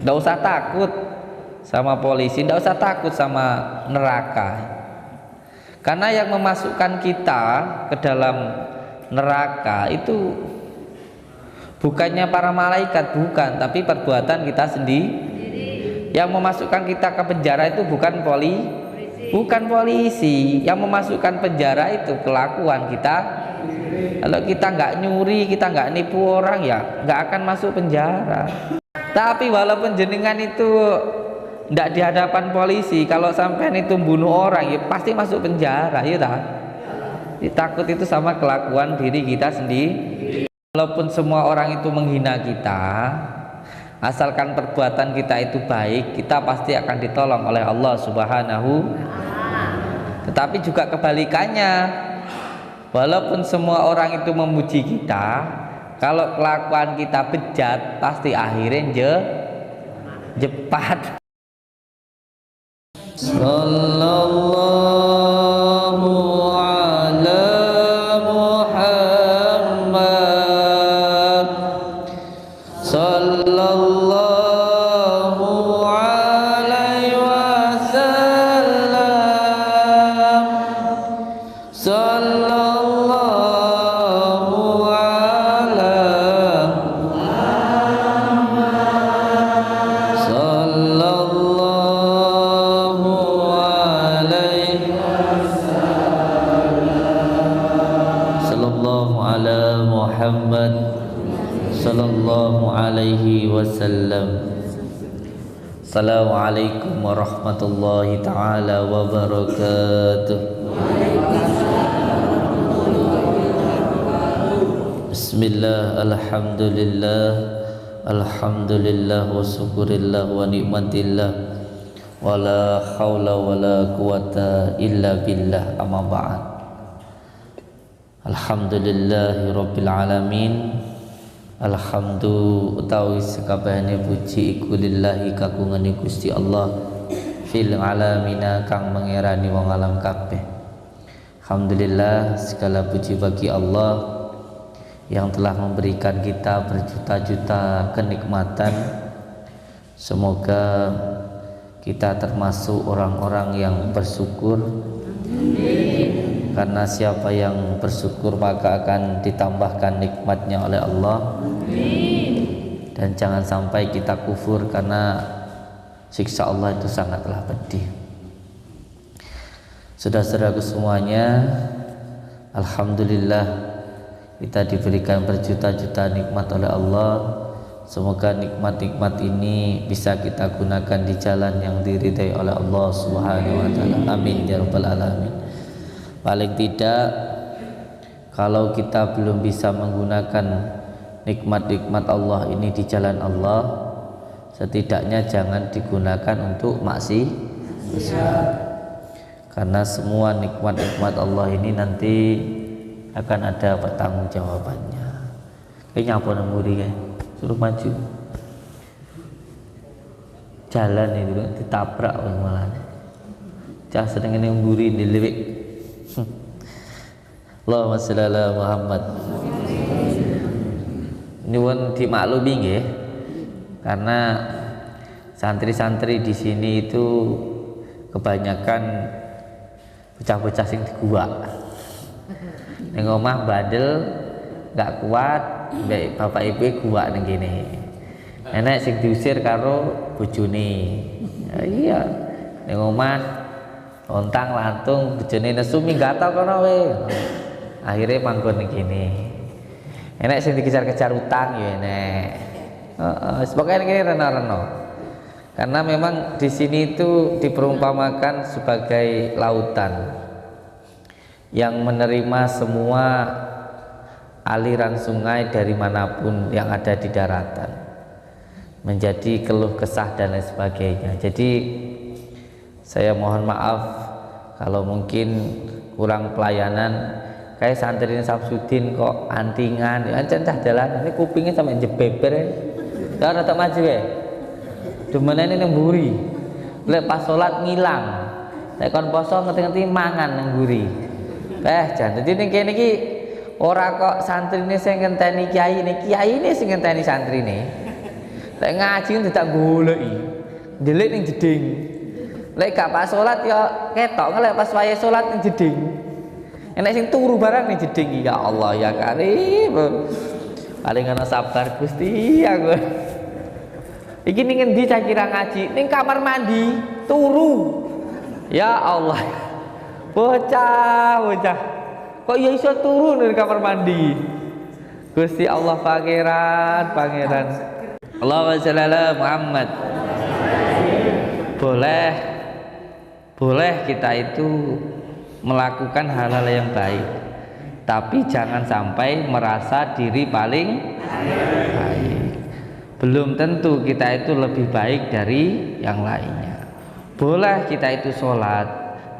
Nggak usah takut sama polisi, nggak usah takut sama neraka. Karena yang memasukkan kita ke dalam neraka itu bukannya para malaikat, bukan, tapi perbuatan kita sendiri. Yang memasukkan kita ke penjara itu bukan polisi. Yang memasukkan penjara itu kelakuan kita. Kalau kita nggak nyuri, kita nggak nipu orang, ya nggak akan masuk penjara. Tapi walaupun jenengan itu nggak di hadapan polisi, kalau sampean itu bunuh orang, ya pasti masuk penjara, ya tak? Takut itu sama kelakuan diri kita sendiri. Walaupun semua orang itu menghina kita, asalkan perbuatan kita itu baik, kita pasti akan ditolong oleh Allah Subhanahu. Tetapi juga kebalikannya, walaupun semua orang itu memuji kita, kalau kelakuan kita bejat, pasti akhirnya jepat. Sallallahu ala Muhammad, sallallahu alaihi wasallam, sallallahu ala sallallahu alaihi sallallahu ala Muhammad sallallahu alaihi wasallam. Assalamualaikum warahmatullahi taala wabarakatuh. Bismillah, alhamdulillah, alhamdulillah wa syukurillah wa nikmatillah, wala haula wala quwata illa billah, amma ba'd. Alhamdulillahi rabbil alamin. Alhamdulillah utawi sekabehane puji iku lillahi kagungane Gusti Allah fil alamina kang mengerani wong alam kabeh. Alhamdulillah, segala puji bagi Allah yang telah memberikan kita berjuta-juta kenikmatan. Semoga kita termasuk orang-orang yang bersyukur. Karena siapa yang bersyukur maka akan ditambahkan nikmatnya oleh Allah. Dan jangan sampai kita kufur, karena siksa Allah itu sangatlah pedih. Saudara-saudaraku semuanya, alhamdulillah kita diberikan berjuta-juta nikmat oleh Allah. Semoga nikmat-nikmat ini bisa kita gunakan di jalan yang diridai oleh Allah Subhanahu wa taala. Amin ya rabbal alamin. Paling tidak, kalau kita belum bisa menggunakan nikmat-nikmat Allah ini di jalan Allah, setidaknya jangan digunakan untuk maksiat. Karena semua nikmat-nikmat Allah ini nanti akan ada pertanggungjawabannya. Kayaknya apa nemburi ya? Suruh maju. Jalan itu ditabrak malah. Cah sedang nemburi dilewek. Allahumma sholli ala Muhammad. Nyuwun dimaklumi nggih, karena santri-santri di sini itu kebanyakan bocah-bocah sing di gua. Ning omah bandel gak kuat, mbek bapak ibu gua ning kene. Enek sing diusir karo bojone. Ya, iya. Ning omah ontang lantung bojone nesu minggat kono we. Akhirnya manggon ning kene. Enek sing dikejar-kejar utang ya enek. Sebagainya kene rena-rena. Karena memang di sini itu diperumpamakan sebagai lautan yang menerima semua aliran sungai dari manapun yang ada di daratan, menjadi keluh kesah dan lain sebagainya. Jadi saya mohon maaf kalau mungkin kurang pelayanan. Kayak santri Samsudin kok antingan, ya centah jalan ini kupingnya sampai jebeber ya. Ya ora tak maju ya. Demenane ning mburi. Lek pas salat ngilang. Lek kon poso ngerti-ngerti mangan nang mburi. Jan dadi ning kene iki ora kok santrine sing ngenteni kiai ini sing ngenteni santrine. Lek ngaji kan tidak goleki. Ndelik ning jeding. Lek gak pas salat ya ketok ngelek pas wayahe salat ning jeding. Enek sing turu barang ning jeding, ya Allah ya Karim. Paling ana sabar Gusti aku. Iki ning endi cah kira ngaji? Ning kamar mandi, turu. Ya Allah. Bocah. Kok ya iso turu ning kamar mandi? Gusti Allah pangeran. Allahumma shalli ala Muhammad. Boleh kita itu melakukan hal-hal yang baik, tapi jangan sampai merasa diri paling baik. Belum tentu kita itu lebih baik dari yang lainnya. Boleh kita itu sholat,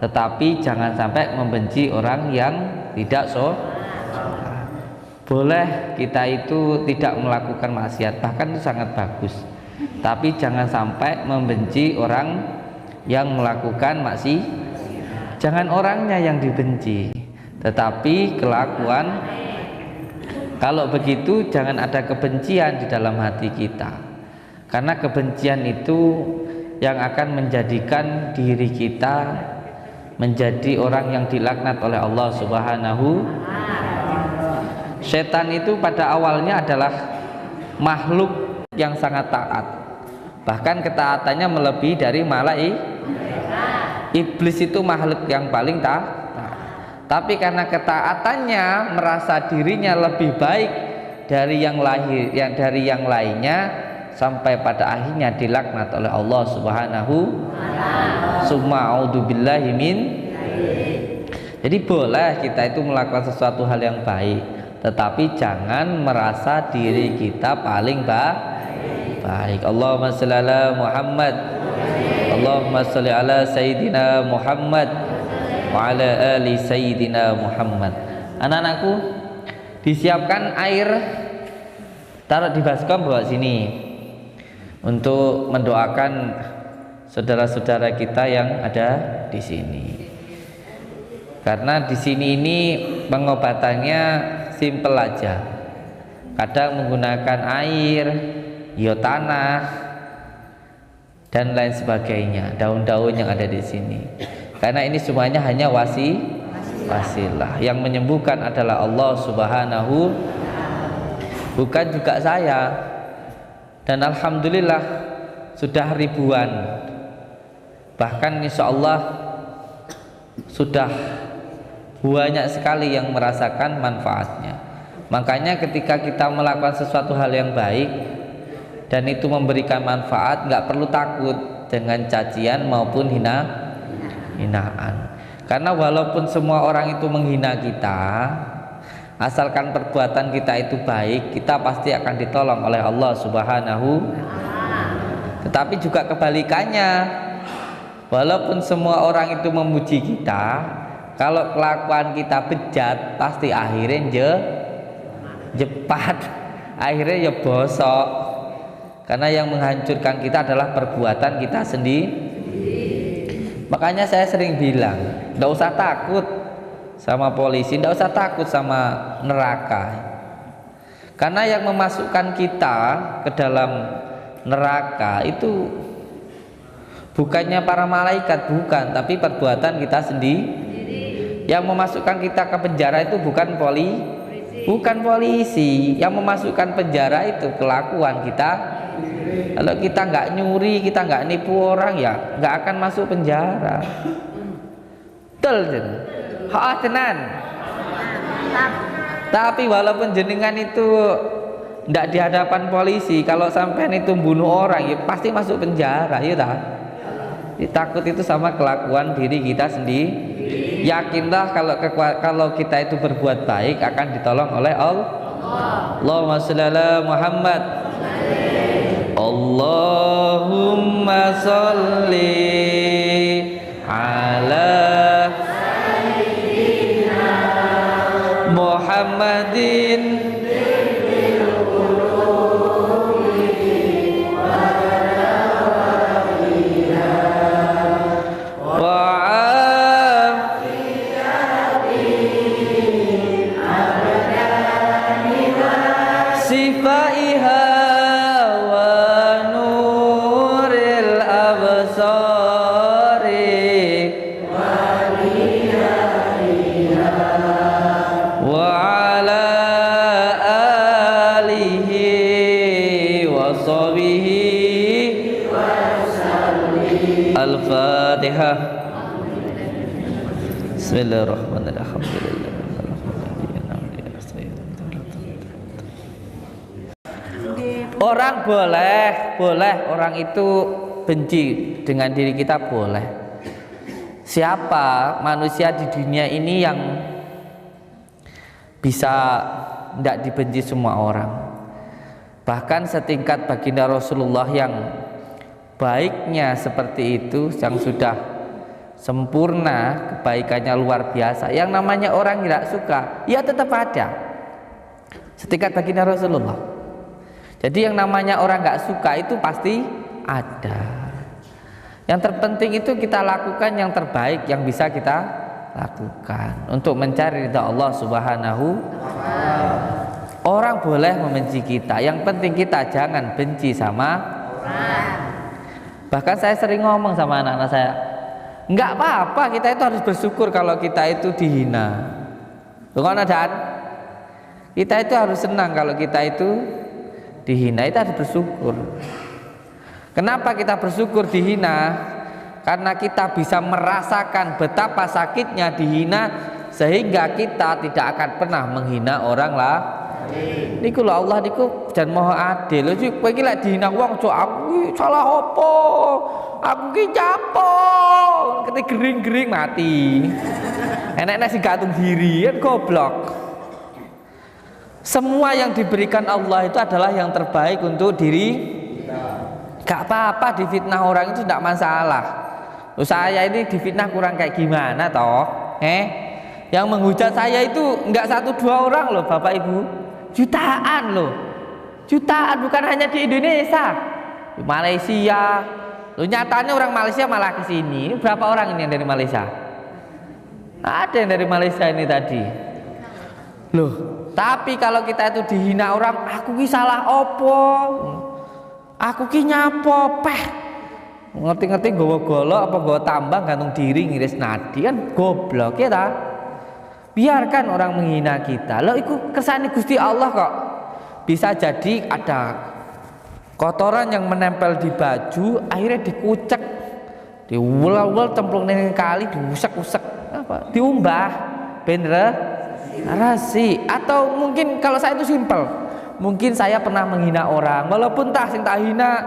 tetapi jangan sampai membenci orang yang tidak sholat. Boleh kita itu tidak melakukan maksiat, bahkan itu sangat bagus, tapi jangan sampai membenci orang yang melakukan maksiat. Jangan orangnya yang dibenci, tetapi kelakuan. Kalau begitu jangan ada kebencian di dalam hati kita, karena kebencian itu yang akan menjadikan diri kita menjadi orang yang dilaknat oleh Allah Subhanahu. Setan itu pada awalnya adalah makhluk yang sangat taat, bahkan ketaatannya melebihi dari malaikat. Iblis itu makhluk yang paling taat, tapi karena ketaatannya merasa dirinya lebih baik dari yang lainnya, sampai pada akhirnya dilaknat oleh Allah Subhanahu. Summa a'udzubillahi min. Jadi boleh kita itu melakukan sesuatu hal yang baik, tetapi jangan merasa diri kita paling baik. Allahumma shalli ala Muhammad. Allahumma shalli ala Sayyidina Muhammad wa ala ali Sayyidina Muhammad. Anak-anakku, disiapkan air, taruh di baskom, bawa sini untuk mendoakan saudara-saudara kita yang ada di sini. Karena di sini ini pengobatannya simpel aja. Kadang menggunakan air, tanah dan lain sebagainya, daun-daun yang ada di sini. Karena ini semuanya hanya wasilah. Yang menyembuhkan adalah Allah Subhanahu, bukan juga saya. Dan alhamdulillah sudah ribuan, bahkan insya Allah sudah banyak sekali yang merasakan manfaatnya. Makanya ketika kita melakukan sesuatu hal yang baik dan itu memberikan manfaat, nggak perlu takut dengan cacian maupun hinaan. Karena walaupun semua orang itu menghina kita, asalkan perbuatan kita itu baik, kita pasti akan ditolong oleh Allah Subhanahu. Tetapi juga kebalikannya, walaupun semua orang itu memuji kita, kalau kelakuan kita bejat, pasti akhirnya jepat, akhirnya ya bosok. Karena yang menghancurkan kita adalah perbuatan kita sendiri. Makanya saya sering bilang, tidak usah takut sama polisi, tidak usah takut sama neraka. Karena yang memasukkan kita ke dalam neraka itu bukannya para malaikat, bukan, tapi perbuatan kita sendiri. Yang memasukkan kita ke penjara itu bukan polisi. Yang memasukkan penjara itu kelakuan kita. Kalau kita nggak nyuri, kita nggak nipu orang, ya nggak akan masuk penjara. Betul, tenan. Tapi walaupun jenengan itu nggak di hadapan polisi, kalau sampean itu bunuh orang, ya pasti masuk penjara, ya tak? Takut itu sama kelakuan diri kita sendiri. Yakinlah kalau kita itu berbuat baik akan ditolong oleh Allah. Allahumma shalli ala Muhammad. Allahumma sholli ala Muhammadin sifaiha wa Al-Fatihah. Bismillahirrahmanirrahim. Orang boleh orang itu benci dengan diri kita, boleh. Siapa manusia di dunia ini yang bisa tidak dibenci semua orang? Bahkan setingkat baginda Rasulullah yang baiknya seperti itu, yang sudah sempurna, kebaikannya luar biasa, yang namanya orang tidak suka, ya tetap ada. Setingkat baginda Rasulullah. Jadi yang namanya orang nggak suka itu pasti ada. Yang terpenting itu kita lakukan yang terbaik yang bisa kita lakukan untuk mencari ridha Allah Subhanahu. Orang boleh membenci kita, yang penting kita jangan benci sama orang. Bahkan saya sering ngomong sama anak-anak saya, nggak apa-apa kita itu harus bersyukur kalau kita itu dihina. Bukan Dan? Kita itu harus senang kalau kita itu dihina, itu harus bersyukur. Kenapa kita bersyukur dihina? Karena kita bisa merasakan betapa sakitnya dihina, sehingga kita tidak akan pernah menghina orang lah. Niku lho Allah niku jan maha adil. Lho kowe iki lek dihina wong cok aku salah apa? Aku ki nyapo? Kete gering-gering mati. Enek-enek sing gantung diri kan goblok. Semua yang diberikan Allah itu adalah yang terbaik untuk diri. Gak apa-apa difitnah orang itu tidak masalah. Loh, saya ini difitnah kurang kayak gimana toh? Yang menghujat saya itu enggak 1-2 orang loh Bapak Ibu, jutaan loh, jutaan, bukan hanya di Indonesia, di Malaysia. Loh, nyatanya orang Malaysia malah kesini. Berapa orang ini yang dari Malaysia? Ada yang dari Malaysia ini tadi. Loh, tapi kalau kita itu dihina orang, aku ki salah opo? Aku ki nyapo peh. Ngerti-ngerti gowo golok apa gowo tambang gantung diri ngiris nadi, kan goblok ya ta? Biarkan orang menghina kita. Loh iku kersane Gusti Allah kok. Bisa jadi ada kotoran yang menempel di baju, akhirnya dikucek, diwul-wul cemplung ning kali, diusek-usek apa? Diumbah ben rasi. Atau mungkin kalau saya itu simpel. Mungkin saya pernah menghina orang, walaupun tak sing tak hina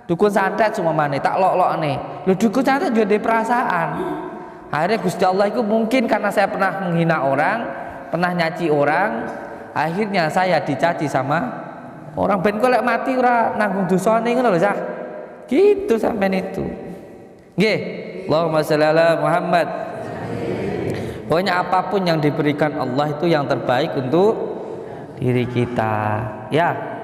dukun santet cuma mana tak lok-lok nih. Loh dukun santet juga ada perasaan. Akhirnya Gusti Allah itu mungkin karena saya pernah menghina orang, pernah nyaci orang, akhirnya saya dicaci sama orang. Ben kok lek mati ora nanggung dosane ngono lho, Cah. Gitu sampean itu. Nggih. Allahumma shalli ala Muhammad. Pokoknya apapun yang diberikan Allah itu yang terbaik untuk diri kita, ya.